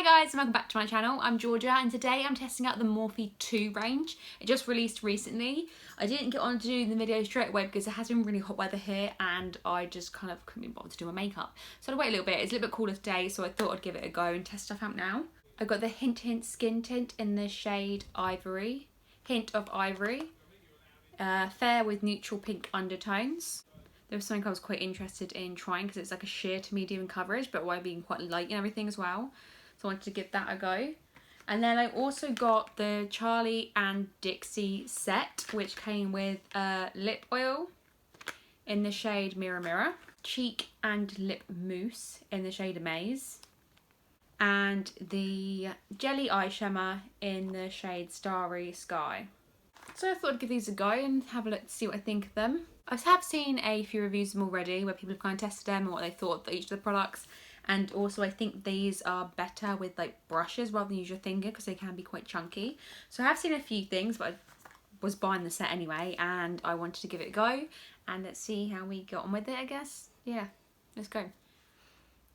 Hi guys and welcome back to my channel. I'm Georgia and today I'm testing out the Morphe 2 range. It just released recently. I didn't get on to do the video straight away because it has been really hot weather here and I just kind of couldn't be bothered to do my makeup. So I'd wait a little bit. It's a little bit cooler today, so I thought I'd give it a go and test stuff out now. I've got the Hint Skin Tint in the shade Ivory. Hint of Ivory. Fair with neutral pink undertones. There was something I was quite interested in trying because it's like a sheer to medium coverage, but while being quite light and everything as well. So I wanted to give that a go. And then I also got the Charlie and Dixie set, which came with lip oil in the shade Mirror Mirror, cheek and lip mousse in the shade Amaze, and the jelly eye shimmer in the shade Starry Sky. So I thought I'd give these a go and have a look to see what I think of them. I have seen a few reviews of them already where people have kind of tested them and what they thought of each of the products. And also I think these are better with like brushes rather than use your finger because they can be quite chunky. So I have seen a few things, but I was buying the set anyway and I wanted to give it a go. And let's see how we got on with it, I guess. Yeah, let's go.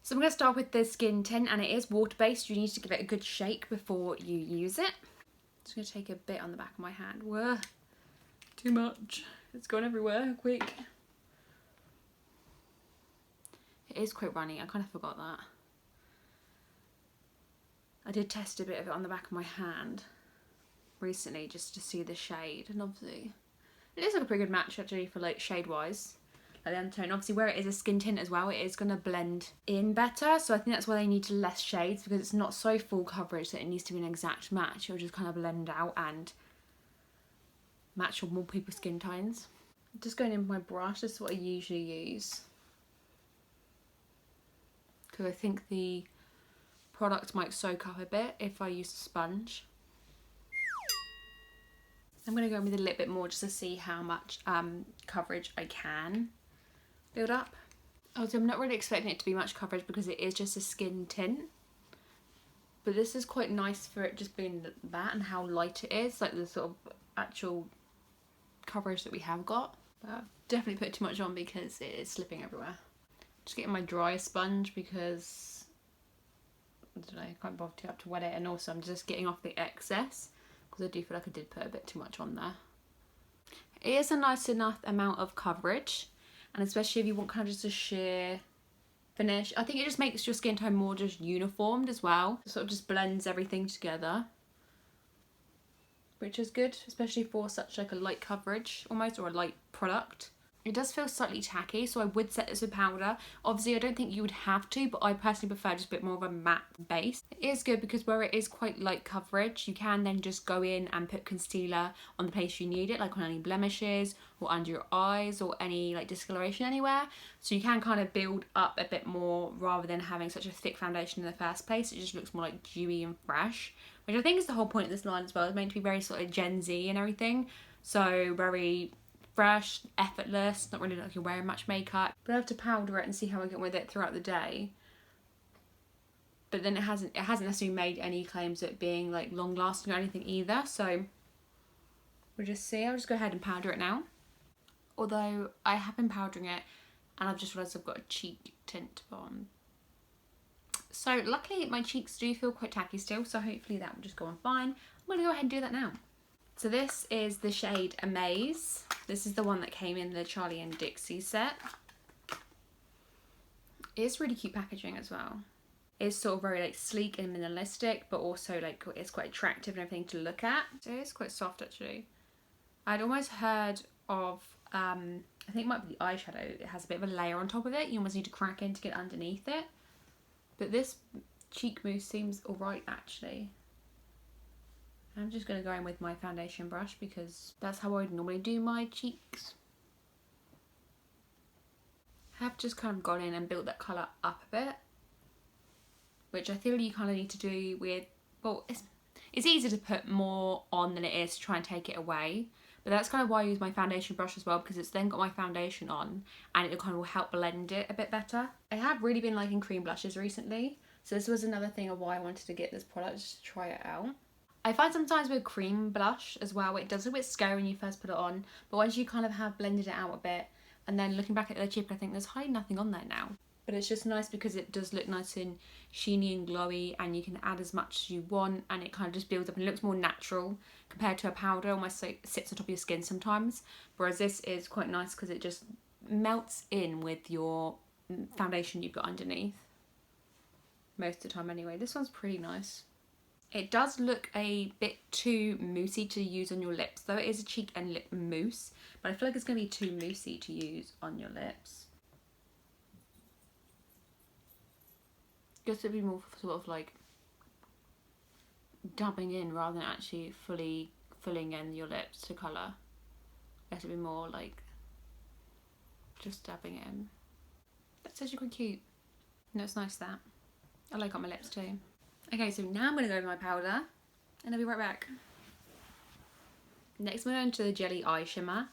So I'm going to start with the skin tint, and it is water based. You need to give it a good shake before you use it. Just going to take a bit on the back of my hand. Whoa, too much. It's gone everywhere, quick. It is quite runny, I kind of forgot that. I did test a bit of it on the back of my hand recently just to see the shade, and obviously it is like a pretty good match actually for like shade wise. Like the undertone, obviously where it is a skin tint as well, it is going to blend in better, so I think that's why they need less shades, because it's not so full coverage that it needs to be an exact match. It'll just kind of blend out and match with more people's skin tones. Just going in with my brush, this is what I usually use, because I think the product might soak up a bit if I use a sponge. I'm going to go in with a little bit more just to see how much coverage I can build up. Also, I'm not really expecting it to be much coverage because it is just a skin tint, but this is quite nice for it just being that and how light it is, like the sort of actual coverage that we have got. But I've definitely put too much on because it is slipping everywhere. Just getting my dry sponge because I don't know, I can't bother to wet it, and also I'm just getting off the excess because I do feel like I did put a bit too much on there. It is a nice enough amount of coverage, and especially if you want kind of just a sheer finish, I think it just makes your skin tone more just uniformed as well. It sort of just blends everything together, which is good, especially for such like a light coverage almost, or a light product. It does feel slightly tacky, so I would set this with powder. Obviously I don't think you would have to, but I personally prefer just a bit more of a matte base. It is good because where it is quite light coverage, you can then just go in and put concealer on the place you need it, like on any blemishes or under your eyes or any like discoloration anywhere. So you can kind of build up a bit more rather than having such a thick foundation in the first place. It just looks more like dewy and fresh, which I think is the whole point of this line as well. It's meant to be very sort of Gen Z and everything, so very fresh, effortless, not really like you're wearing much makeup. But I have to powder it and see how I get on with it throughout the day. But then it hasn't necessarily made any claims of it being like long lasting or anything either, so we'll just see. I'll just go ahead and powder it now. Although I have been powdering it and I've just realised I've got a cheek tint on. So luckily my cheeks do feel quite tacky still, so hopefully that will just go on fine. I'm going to go ahead and do that now. So this is the shade Amaze. This is the one that came in the Charlie and Dixie set. It's really cute packaging as well. It's sort of very like sleek and minimalistic, but also like it's quite attractive and everything to look at. So it's quite soft actually. I'd almost heard of, I think it might be the eyeshadow. It has a bit of a layer on top of it. You almost need to crack in to get underneath it. But this cheek mousse seems alright actually. I'm just going to go in with my foundation brush because that's how I would normally do my cheeks. I have just kind of gone in and built that colour up a bit, which I feel you kind of need to do with, well, it's easier to put more on than it is to try and take it away. But that's kind of why I use my foundation brush as well, because it's then got my foundation on and it kind of will help blend it a bit better. I have really been liking cream blushes recently, so this was another thing of why I wanted to get this product, just to try it out. I find sometimes with cream blush as well, it does a bit scary when you first put it on, but once you kind of have blended it out a bit and then looking back at the cheek, I think there's hardly nothing on there now. but it's just nice because it does look nice and sheeny and glowy, and you can add as much as you want, and it kind of just builds up and looks more natural compared to a powder. Almost like sits on top of your skin sometimes, whereas this is quite nice because it just melts in with your foundation you've got underneath most of the time anyway. This one's pretty nice. It does look a bit too moussey to use on your lips, though it is a cheek and lip mousse, but I feel like it's going to be too moussey to use on your lips. Just to be more sort of like dabbing in rather than actually fully filling in your lips to colour. It should be more like just dabbing it in. That's actually quite cute. No, it's nice that. I like it on my lips too. Okay, so now I'm going to go with my powder and I'll be right back. Next we're going to the Jelly Eye Shimmer,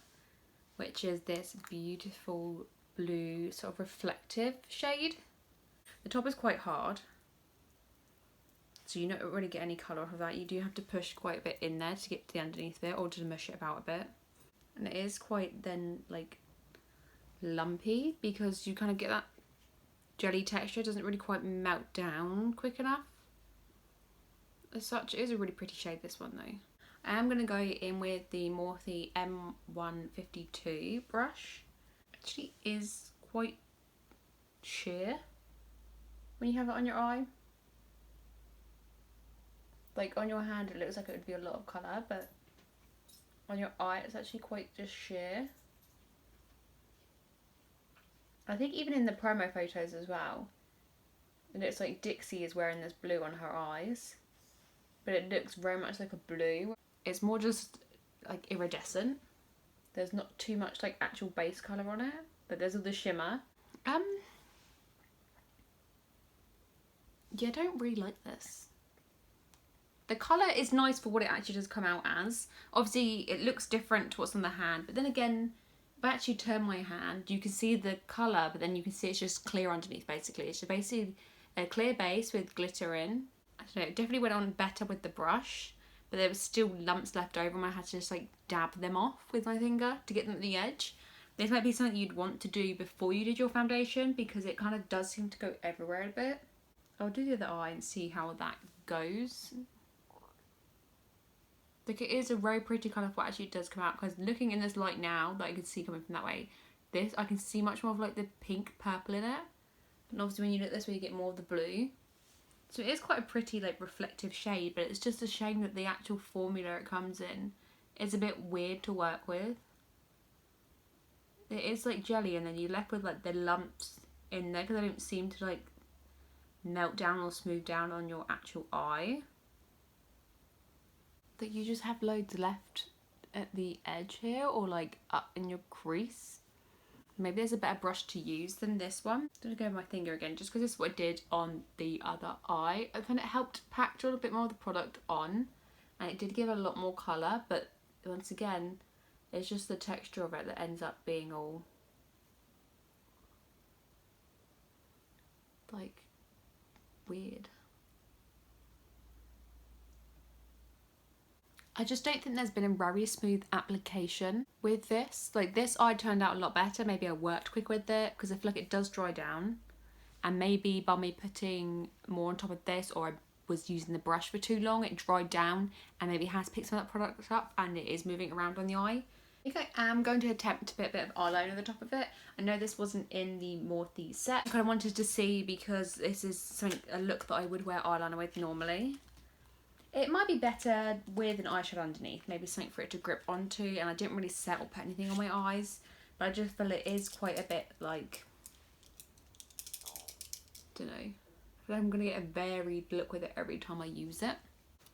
which is this beautiful blue sort of reflective shade. The top is quite hard, so you don't really get any colour off of that. You do have to push quite a bit in there to get to the underneath bit, or to mush it about a bit. And it is quite then like lumpy because you kind of get that jelly texture. It doesn't really quite melt down quick enough. As such, it is a really pretty shade, this one though. I am going to go in with the Morphe M152 brush. Actually is quite sheer when you have it on your eye. Like on your hand it looks like it would be a lot of colour, but on your eye it's actually quite just sheer. I think even in the promo photos as well, it looks like Dixie is wearing this blue on her eyes, but it looks very much like a blue. It's more just like iridescent. There's not too much like actual base colour on it, but there's all the shimmer. Yeah, I don't really like this. The colour is nice for what it actually does come out as. Obviously it looks different to what's on the hand, but then again, if I actually turn my hand, you can see the colour, but then you can see it's just clear underneath basically. It's just basically a clear base with glitter in. I don't know, it definitely went on better with the brush, but there was still lumps left over and I had to just like dab them off with my finger to get them at the edge. This might be something you'd want to do before you did your foundation because it kind of does seem to go everywhere a bit. I'll do the other eye and see how that goes. Like, it is a very pretty colour for what actually does come out, because looking in this light now that I can see coming from that way, this I can see much more of like the pink purple in it, but obviously when you look this way you get more of the blue. So it is quite a pretty like reflective shade, but it's just a shame that the actual formula it comes in is a bit weird to work with. It is like jelly and then you're left with like the lumps in there because they don't seem to like melt down or smooth down on your actual eye. That you just have loads left at the edge here or like up in your crease. Maybe there's a better brush to use than this one. I'm going to go with my finger again just because this is what I did on the other eye. I found it helped pack a little bit more of the product on and it did give a lot more colour, but once again it's just the texture of it that ends up being all like weird. I just don't think there's been a very smooth application with this. Like this eye turned out a lot better. Maybe I worked quick with it because I feel like it does dry down. And maybe by me putting more on top of this, or I was using the brush for too long, it dried down and maybe has picked some of that product up and it is moving around on the eye. I think I am going to attempt to put a bit of eyeliner on the top of it. I know this wasn't in the Morphe set. I kind of wanted to see because this is something, a look that I would wear eyeliner with normally. It might be better with an eyeshadow underneath, maybe something for it to grip onto, and I didn't really set or put anything on my eyes, but I just feel it is quite a bit like, don't know, I feel like I'm going to get a varied look with it every time I use it.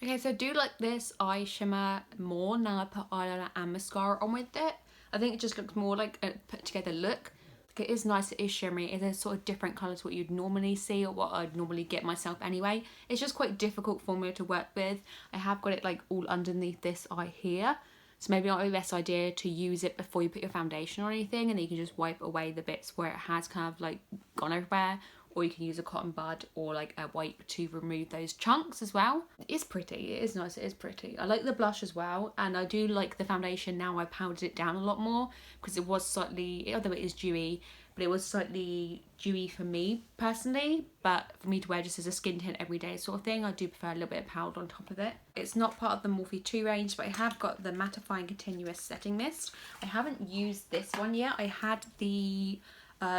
Okay, so I do like this eye shimmer more now I put eyeliner and mascara on with it. I think it just looks more like a put together look. It is nice, it is shimmery, it is sort of different colour to what you'd normally see or what I'd normally get myself anyway. It's just quite difficult formula to work with. I have got it like all underneath this eye here, so maybe not the best idea to use it before you put your foundation or anything, and then you can just wipe away the bits where it has kind of like gone everywhere, or you can use a cotton bud or like a wipe to remove those chunks as well. It's pretty, it is nice, it is pretty. I like the blush as well, and I do like the foundation now. I powdered it down a lot more because it was slightly, although it is dewy, but it was slightly dewy for me personally. But for me to wear just as a skin tint every day sort of thing, I do prefer a little bit of powder on top of it. It's not part of the Morphe 2 range, but I have got the Mattifying Continuous Setting Mist. I haven't used this one yet. I had the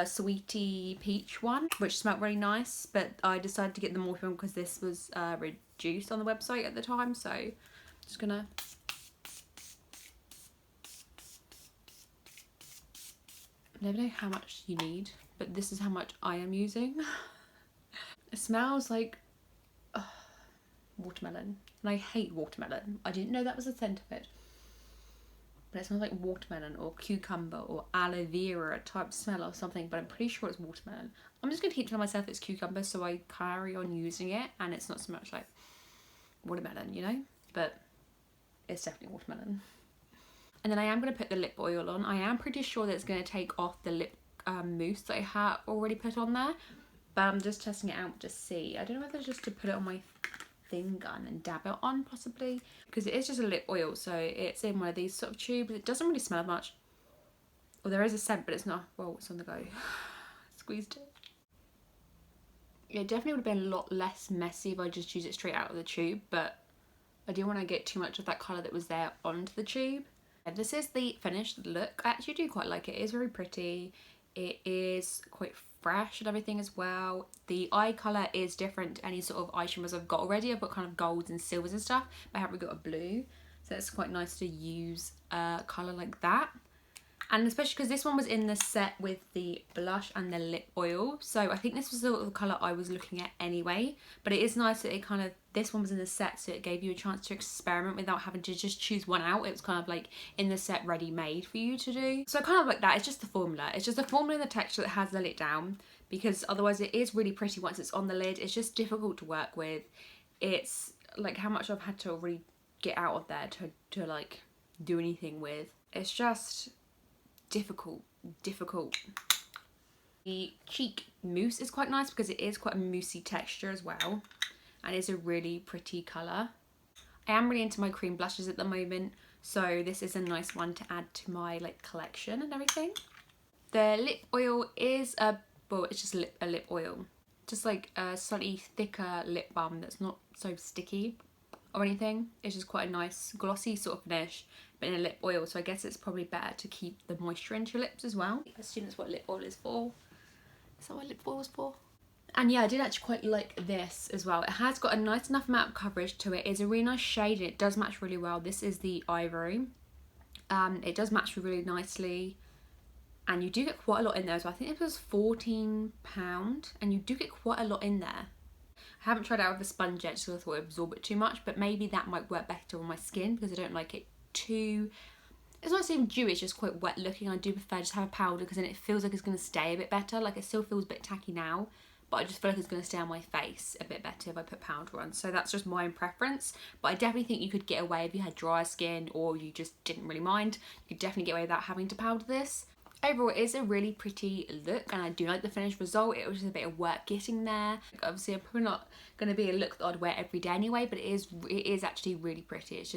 Sweetie Peach one, which smelled really nice, but I decided to get the Morphe one because this was reduced on the website at the time, so I'm just gonna... I never know how much you need, but this is how much I am using. It smells like watermelon, and I hate watermelon. I didn't know that was a scent of it, but it smells like watermelon or cucumber or aloe vera type smell or something, but I'm pretty sure it's watermelon. I'm just gonna keep telling myself it's cucumber so I carry on using it and it's not so much like watermelon, you know, but it's definitely watermelon. And then I am going to put the lip oil on. I am pretty sure that it's going to take off the lip mousse that I have already put on there. But I'm just testing it out to see. I don't know whether just to put it on my finger and then dab it on possibly. Because it is just a lip oil, so it's in one of these sort of tubes. It doesn't really smell much. Well, there is a scent, but it's not. Well, it's on the go. Squeezed it. It definitely would have been a lot less messy if I just used it straight out of the tube. But I didn't want to get too much of that colour that was there onto the tube. And this is the finished look. I actually do quite like it. It is very pretty. It is quite fresh and everything as well. The eye colour is different to any sort of eye shimmers I've got already. I've got kind of golds and silvers and stuff, but I haven't got a blue. So it's quite nice to use a colour like that. And especially because this one was in the set with the blush and the lip oil. So I think this was the colour I was looking at anyway. But it is nice that it kind of, this one was in the set, so it gave you a chance to experiment without having to just choose one out. It was kind of like in the set ready made for you to do. So I kind of like that. It's just the formula. It's just the formula and the texture that has the lid down. Because otherwise it is really pretty once it's on the lid. It's just difficult to work with. It's like how much I've had to really get out of there to like do anything with. It's just... difficult. The cheek mousse is quite nice because it is quite a moussey texture as well, and it's a really pretty colour. I am really into my cream blushes at the moment, so this is a nice one to add to my like collection and everything. The lip oil is well, it's just a lip oil, just like a slightly thicker lip balm that's not so sticky or anything. It's just quite a nice glossy sort of finish, but in a lip oil, so I guess it's probably better to keep the moisture into your lips as well. I assume that's what lip oil is for. Is that what lip oil is for? And yeah, I did actually quite like this as well. It has got a nice enough amount of coverage to it. It's a really nice shade and it does match really well. This is the Ivory. It does match really nicely, and you do get quite a lot in there as well. I think it was £14 and you do get quite a lot in there. I haven't tried it out with a sponge yet, so I thought it would absorb it too much, but maybe that might work better on my skin because I don't like it too... It's not even dewy, it's just quite wet looking. I do prefer just have a powder because then it feels like it's going to stay a bit better. Like it still feels a bit tacky now, but I just feel like it's going to stay on my face a bit better if I put powder on. So that's just my own preference, but I definitely think you could get away if you had dry skin or you just didn't really mind. You could definitely get away without having to powder this. Overall, it is a really pretty look and I do like the finished result. It was just a bit of work getting there. Obviously, I'm probably not going to be a look that I'd wear every day anyway, but it is actually really pretty. It's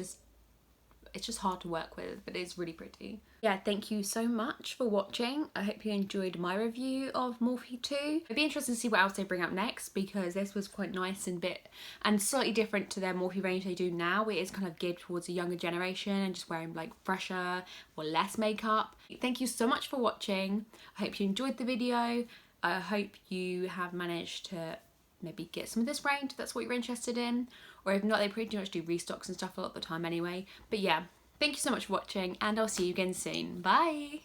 just hard to work with, but it is really pretty. Yeah, thank you so much for watching. I hope you enjoyed my review of Morphe 2. It'd be interesting to see what else they bring out next because this was quite nice and slightly different to their Morphe range they do now. It is kind of geared towards a younger generation and just wearing like fresher or less makeup. Thank you so much for watching. I hope you enjoyed the video. I hope you have managed to maybe get some of this range if that's what you're interested in, or if not, they pretty much do restocks and stuff a lot of the time anyway. But yeah, thank you so much for watching and I'll see you again soon. Bye!